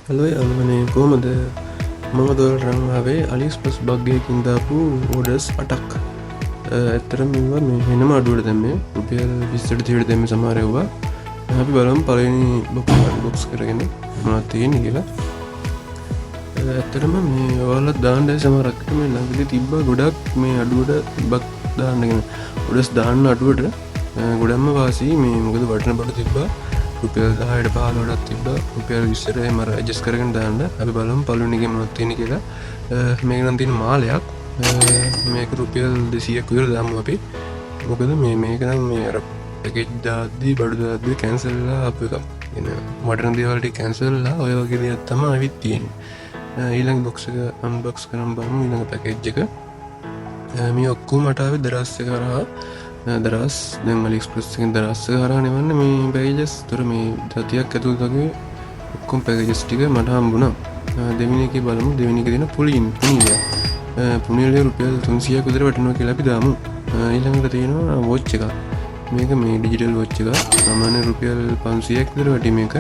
Hello අල්මනේ කෝමද මම දොරටන් ආවේ අලිස්පස් බග්ගයකින් දාපු ඕඩස් 8ක් ඇත්තරම මෙවා මේ හෙනම අඩුවට දැම්මේ රුපියල් 20ට 30ට දැම්මේ සමහරෙව්වා අපි බලමු පළවෙනි බොක්ස් කරගෙන මොනවද තියෙන්නේ කියලා ඇත්තරම මේ ඔයාලා දාන්න සමහරකට මේ ළඟදී තිබ්බා ගොඩක් මේ අඩුවට බක් දාන්නගෙන ඕඩස් දාන්න අඩුවට ගොඩක්ම වාසි මේ මොකද වටන බඩ තිබ්බා රුපියල් 10ට 15ටත් තිබ්බා රුපියල් 20ට මර ඇඩ්ජස්ට් කරගෙන දාන්න අපි බලමු පළවෙනි එකේ මොනවද තියෙන්නේ කියලා මේක නම් තියෙන මාලයක් මේක රුපියල් 200ක් විතර දාමු අපි මොකද මේක නම් මේ අර පැකේජ් දාද්දි බඩු දාද්දි කැන්සල් වෙලා අපු එක එන වටන දේවල් ටික කැන්සල් වෙලා ඔය වගේ දේවල් තමයි අවිත් තියෙන්නේ ඊළඟ බොක්ස් එක අන්බොක්ස් කරන් බලමු ඊළඟ පැකේජ් එක මේ ඔක්කොම මට ආවේ දරස් එක කරා දරස් දැන් අලිඑක්ස්ප්‍රස් එකෙන් දරස් එක හරහා නෙවන්නේ මේ පැකේජස්. ඒතර මේ 30ක් ඇතුළත වගේ ඔක්කොම පැකේජස් ටික මට හම්බුණා. දෙවෙනි එකේ බලමු දෙවෙනි එකේ දෙන පුනීලිය. පුනීලිය රුපියල් 300ක් විතර වටිනවා කියලා අපි දාමු. ඊළඟට තියෙනවා වොච් එකක්. මේක මේ ඩිජිටල් වොච් එකක්. සාමාන්‍ය රුපියල් 500ක් විතර වටි මේක.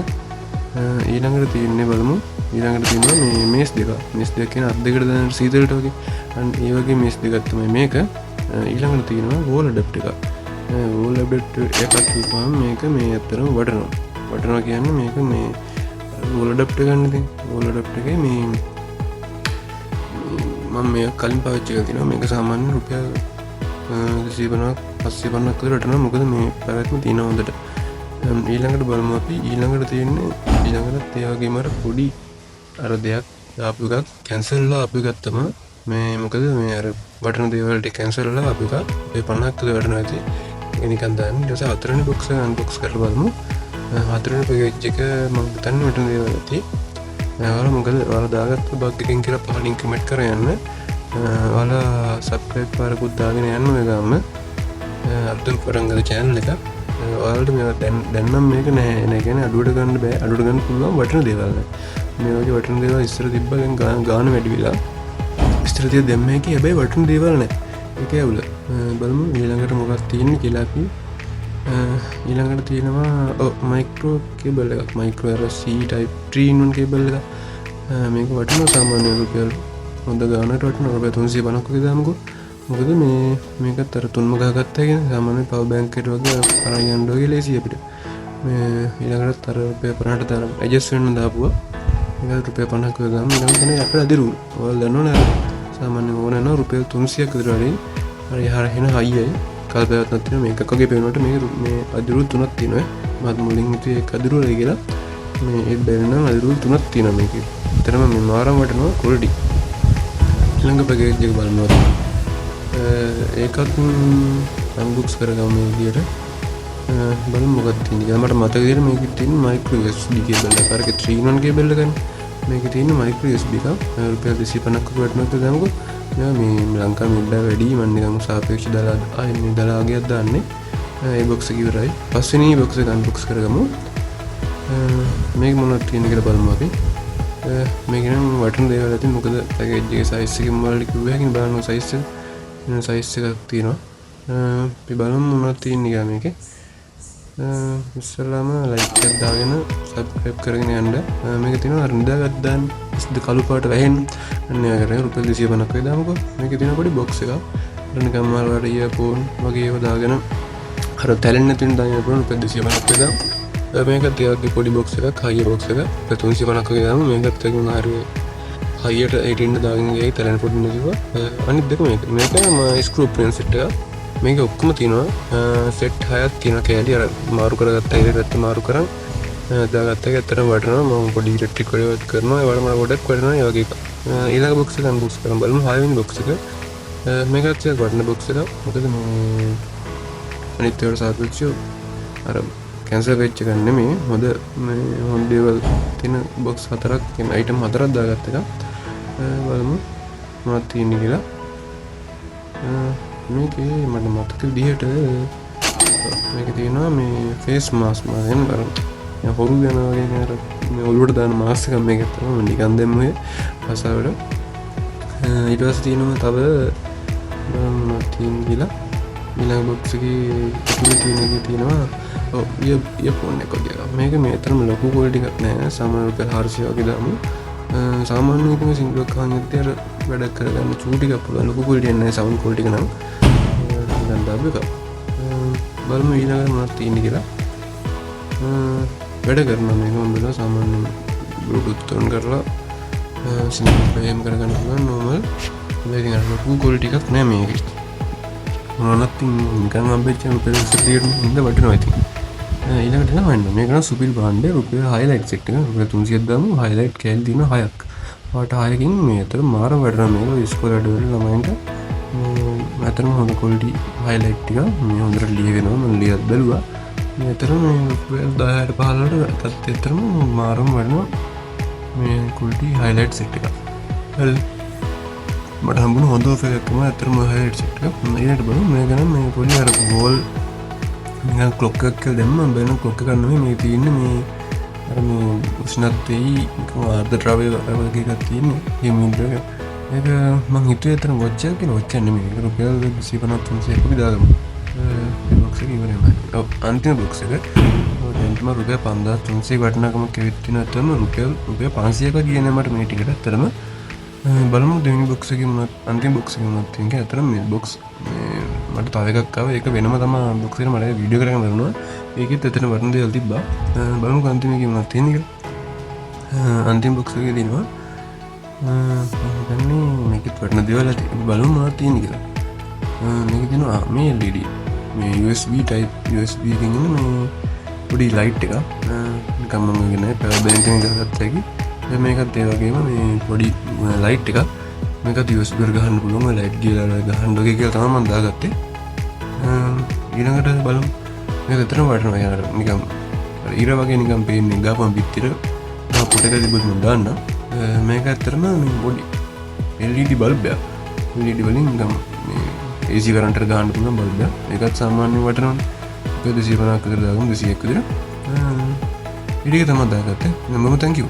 ඊළඟට තියෙන්නේ බලමු. ඊළඟට තියෙනවා මේ මේස් දෙක. මේස් දෙක කියන අත් දෙකට දාන සීතලට වගේ. අන්න ඒ වගේ මේස් දෙකක් තමයි මේක. ඊළඟට තියෙනවා වෝල් ඇඩැප්ටර් එකක්. වෝල් ඇඩැප්ටර් එකක් කියපුවාම මේක මේ අතරම වටනවා කියන්නේ මේක මේ වෝල් ඇඩැප්ටර් ගන්න ඉතින් වෝල් ඇඩැප්ටර් එකේ මේ මම මේ කලින් පාවිච්චි කරලා තිනවා මේක සාමාන්‍ය රුපියල් 250ක් 550ක් විතර වටනවා මොකද මේ පැවැත්ම තියෙනවා හොඳට. ඊළඟට බලමු අපි ඊළඟට තියෙන්නේ ඊළඟට ඒ වගේම අර පොඩි අර දෙයක් ආපු එකක් කැන්සල් වෙලා ආපු එකක් තමයි මේ මොකද මේ අර බටන දේවල් ටික කැන්සල් වෙලා ආපු එක ඒ 50ක් විතර වටනවා ඇති. ඒක නිකන් දාන්න. ඊට පස්සේ හතරවෙනි බොක්ස් එක අන්බොක්ස් කරලා බලමු. හතරවෙනි පැකේජ් එක මම හිතන්නේ වටන දේවල් ඇති. ඔයාලා මොකද ඔයාලා දාගත්ත බග් එකකින් කියලා පහලින් කමෙන්ට් කර යන්න. ඔයාලා සබ්ස්ක්‍රයිබ් පාරකුත් දාගෙන යන්න ඔය ගාම. අබ්දුල් පරංගල channel එක. ඔයාලට මේවා දැන් නම් මේක නෑ. ඒ කියන්නේ අඩුවට ගන්න බෑ. අඩුවට ගන්න පුළුවන් වටන දේවල් නෑ. මේ වගේ වටන දේවල් ඉස්සර තිබ්බා දැන් ගාන වැඩි වෙලා. ඉස්සර තිය දැම්මේ කි හැබැයි වටන දේවල් නෑ. ඒක ඇවුල. බලමු ඊළඟට මොකක්ද තියෙන්නේ කියලා අපි. ඊළඟට තියෙනවා මයික්‍රෝ කේබල් එකක්. මයික්‍රෝ අර C type 3 in 1 කේබල් එකක්. මේක වටිනවා සාමාන්‍ය රුපියල් හොඳ ගානකට වටිනවා රුපියල් 350ක් වගේ දාමුකෝ. මොකද මේකත් අර තුන්ම ගහගත්තා කියන සාමාන්‍ය පවර් බැංක් එකට වගේ අරන් යන්න වගේ ලේසි අපිට. මේ ඊළඟට අර රුපියල් 50ට දාලා ඇඩ්ජස්ට් වෙන්න දාපුවා. මේක රුපියල් 50ක් වගේ දාමු. ඊළඟට තමයි අපේ අදිරු. ඔයාලා දන්නවනේ සාමාන්‍ය ඕන නම් රුපියල් 300ක් විතර වලින් හරි හරහෙන හයියයි කල්පයක් නැතිව මේකක් වගේ පේනකොට මේ අදිරු තුනක් තියෙනවා. මම මුලින් හිතුවේ ඒක අදිරුවලයි කියලා. මේ ඒත් බැරි නම් අදිරු තුනක් තියෙනවා මේකේ. එතරම් මේ මාරම් වටනවා ක්වොලිටි. ඊළඟ පැකේජ් එක බලනවා. ඒකත් අන්බොක්ස් කරගමු මේ විදියට. බලමු මොකක්ද තියෙන්නේ කියලා. මට මතක විදියට මේකේ තියෙන මයික්‍රෝ USB කේබල් එකක්. අරක 3 in 1 කේබල් එකනේ. මේකේ තියෙන මයික්‍රෝ USB එකක්. රුපියල් 250ක් වටනක් දාමුකෝ. මේ ලංකාවේ මිඩ වැඩි මම නිකන් සාපේක්ෂව දාලා ආයෙත් දාලා ආගියක් දාන්නේ. ඒ බොක්ස් එක ඉවරයි. පස්වෙනි බොක්ස් එක අන්බොක්ස් කරගමු. මේක මොනවද තියෙන්නේ කියලා බලමු අපි. මේක නම් වටන දේවල් ඇති මොකද පැකේජ් එකේ සයිස් එක මොනවද කිව්වා හැකින් බලන්න සයිස් එක. වෙන සයිස් එකක් තියෙනවා. අපි බලමු මොනවද තියෙන්නේ කියලා මේකේ. ඉස්සෙල්ලාම ලයික් එකක් දාගෙන සබ්ස්ක්‍රයිබ් කරගෙන යන්න. මේක තියෙනවා අර නිදාගත් දාන්න ඉස්ද කළු පාට වැහෙන්න. අන්න ඒ වගේ රුපියල් 250ක් වගේ දාමුකෝ. මේකේ තියෙන පොඩි බොක්ස් එකක්. අර නිකන් මාළවට ඉයර්ෆෝන් වගේ ඒවා දාගෙන අර තැලෙන්නේ නැති වෙන දාන්න පුළුවන් රුපියල් 250ක් වගේ දාමු. මේකත් ඒ වගේ පොඩි බොක්ස් එකක් හයිය බොක්ස් එකක්. රුපියල් 350ක් වගේ දාමු. මේකත් එක හරිය හයියට 18 දාගෙන ගියයි තැලෙන්න පොඩි නැතිව. අනිත් දෙක මේක ස්ක්‍රූ ප්‍රින් සෙට් එකක්. මේක ඔක්කොම තියෙනවා සෙට් 6ක් තියෙනවා කෑලි අර මාරු කරගත්ත ඒ පැත්ත මාරු කරන් දාගත්ත එක ඇත්තටම වටනවා මම පොඩි ඉලෙක්ට්‍රික් වැඩ කරනවා ඒ වලම ගොඩක් වැඩනවා ඒ වගේ එක ඊළඟ බොක්ස් එක අන්බොක්ස් කරමු බලමු 6 වෙනි බොක්ස් එක මේකත් ටිකක් වටින බොක්ස් එකක් මොකද මේ අනිත් ඒවාට සාපේක්ෂව අර කැන්සල් වෙච්ච එක නෙමෙයි හොඳ මේ හොඳ දේවල් තියෙන බොක්ස් 4ක් තියෙන අයිටම් 4ක් දාගත්ත එක බලමු මොනවද තියෙන්නේ කියලා මේකේ මට මතක විදිහට මේක තියෙනවා මේ ෆේස් මාස්ක් මම බලමු. හොරු යන වගේ නේද මේ ඔළුවට දාන මාස්ක් එකක් මේක තමයි නිකන් දෙන්නේ අසාවට. ඊට පස්සේ තියෙනවා තව මොනවද තියෙන්නේ කියලා ඊළඟ බොක්ස් එකේ තියෙනවා ෆෝන් එක වගේ මේක මේ තරම් ලොකු quality එකක් නෑ සාමාන්‍ය රුපියල් 400 වගේ දාමු සාමාන්‍ය විදිහම සිංගල් එකක් අහන්නත් අර වැඩ කරගන්න චූටි එකක් පුළුවන් ලොකු quality එක නෑ සවුන්ඩ් quality එක නම් දැන් ඩබ් එක බලමු ඊළඟට මොනවද තියෙන්නේ කියලා වැඩ කරනවා මේක මම බලනවා සාමාන්‍ය බ්ලූටූත් on කරලා සිංගල් ප්ලේම් කරගන්න පුළුවන් normal මේකෙන් අර ලොකු quality එකක් නෑ මේකේ මොනවත් නිකන් අම්බෙච්ච රුපියල් 100කට ඉඳ වටිනවා ඉතින් ඊළඟට එනවා මම මේක නම් සුපිරි බ්‍රෑන්ඩ් එක රුපියල් highlight set එක රුපියල් 300ක් දාමු highlight කැල් දින 6ක් පාට 6කින් මේ අතර මාර වැඩනවා මේක ඉස්කෝලේ වැඩ වල ළමයින්ට අතරම හොඳ quality highlight ටික මේ හොඳට ලියගෙනවා මම ලියත් බැලුවා මේ අතර මේ රුපියල් 10ට 15ට ගත්ත අතරම මාරම වැඩනවා මේ quality highlight set එක හරි මට හම්බුණු හොඳ ඔෆර් එකක් තමයි අතරම highlight set එක ඊළඟට බලමු මේක නම් මේ පොඩි අර wall නිකන් ක්ලොක් එකක් කියලා දැම්මම බලන ක්ලොක් එකක් නෙමෙයි මේ තියෙන්නේ මේ අර මේ උෂ්ණත්වයේ නිකන් ආර්ද්‍ර ද්‍රව්‍ය වගේ එකක් තියෙන්නේ හිමිඩ් එක ඒක මං හිතුවේ අතන වොච් එකක් කියලා වොච් එකක් නෙමෙයි ඒක රුපියල් 25300ක් අපි දාගමු මේ බොක්ස් එක ඉවරයි ඔව් අන්තිම බොක්ස් එක දැන් තමයි රුපියල් 5300 වටිනාකමක් කෙවිත් තියෙන අතරම රුපියල් 500ක ගියේ නෑ මට මේ ටිකට අතරම බලමු දෙවෙනි බොක්ස් එකේ මොනවද අන්තිම බොක්ස් එකේ මොනවද තියෙන්නේ අතරම මේ බොක්ස් මට තව එකක් ආවා ඒක වෙනම තමයි බොක්ස් එකට මට වීඩියෝ කරගෙන බලනවා ඒකෙත් එතන වටින දේවල් තිබ්බා බලමු අන්තිම එකේ මොනවද තියෙන්නේ කියලා අන්තිම බොක්ස් එකේ දිනවා දැන් මේකෙත් වටින දේවල් ඇති බලමු මොනවද තියෙන්නේ කියලා මේකේ දිනවා මේ LED මේ USB type USB එකකින් එන මේ පොඩි ලයිට් එකක් නිකන් මම ගෙන පවර් බැංක් එකකින් ගත්තා එකයි මේකත් ඒ වගේම මේ පොඩි ලයිට් එකක් මේකත් USB එකට ගහන්න පුළුවන් ලයිට් ගියලා ගහන්න වගේ කියලා තමයි මම දාගත්තේ ඊළඟට බලමු මේක ඇත්තටම වටිනවා යාර නිකන් ඉර වගේ නිකන් පේන්නේ ගාපම් පිටිර තව පොට එක තිබුත් මම දාන්න මේක ඇත්තටම මේ පොඩි LED බල්බ් එකක් LED වලින් නිකන් මේ AC කරන්ට් එක ගහන්න පුළුවන් බල්බ් එකක් ඒකත් සාමාන්‍ය වටිනවනේ ඒක 250ක් විතර දාගමු 200ක් විතර ඊට තමයි දාගත්තේ මම thank you